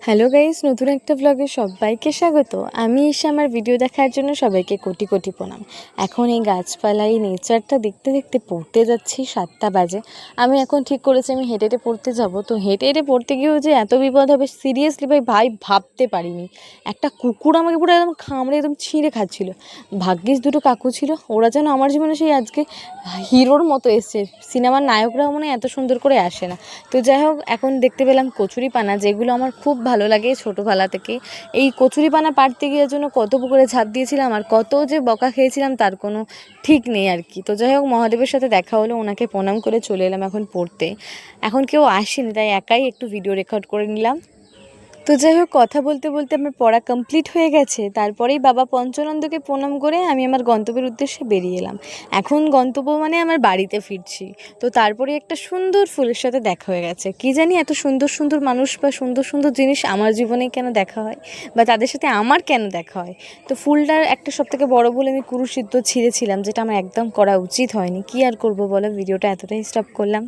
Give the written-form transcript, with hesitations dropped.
Hello guys, নতুন একটা ব্লগে সবাইকে স্বাগত। আমি এসে আমার ভিডিও দেখার জন্য সবাইকে কোটি কোটি প্রণাম। এখন এই গাছপালা, এই নেচারটা দেখতে দেখতে পড়তে যাচ্ছি, 7টা বাজে। আমি এখন ঠিক করেছি আমি হেঁটে হেঁটে পড়তে যাব। তো হেঁটে হেঁটে পড়তে গিয়েও যে এত বিপদ হবে, সিরিয়াসলি ভাই ভাবতে পারিনি। একটা কুকুর আমাকে পুরো একদম খামড়ে একদম ছিঁড়ে খাচ্ছিল। ভাগ্যিস দুটো কাকু ছিল, ওরা যেন আমার জীবনে সেই আজকে হিরোর মতো এসছে। সিনেমার নায়করাও মনে হয় এত সুন্দর করে আসে না। তো যাই হোক, এখন দেখতে পেলাম কচুরিপানা, যেগুলো আমার খুব ভালো লাগে ছোটোবেলা থেকে। এই কচুরিপানা পাড়তে গিয়ে জন্য কত পুকুরে ঝাঁপ দিয়েছিলাম আর কত যে বকা খেয়েছিলাম তার কোনো ঠিক নেই আর কি। তো যাই হোক, মহাদেবের সাথে দেখা হলো, ওনাকে প্রণাম করে চলে এলাম এখন পড়তে। এখন কেউ আসেনি, তাই একাই একটু ভিডিও রেকর্ড করে নিলাম। তো যাই হোক, কথা বলতে বলতে আমার পড়া কমপ্লিট হয়ে গেছে। তারপরেই বাবা পঞ্চানন্দকে প্রণাম করে আমি আমার গন্তব্যের উদ্দেশ্যে বেরিয়ে এলাম। এখন গন্তব্য মানে আমার বাড়িতে ফিরছি। তো তারপরে একটা সুন্দর ফুলের সাথে দেখা হয়ে গেছে। কি জানি এত সুন্দর সুন্দর মানুষ বা সুন্দর সুন্দর জিনিস আমার জীবনে কেন দেখা হয়, বা তাদের সাথে আমার কেন দেখা হয়। তো ফুলটার একটা সবথেকে বড় ভুল, আমি কুরুশিদ্ধ ছিঁড়েছিলাম, যেটা আমার একদম করা উচিত হয়নি। কি আর করবো বলো, ভিডিওটা এতটাই স্টপ করলাম।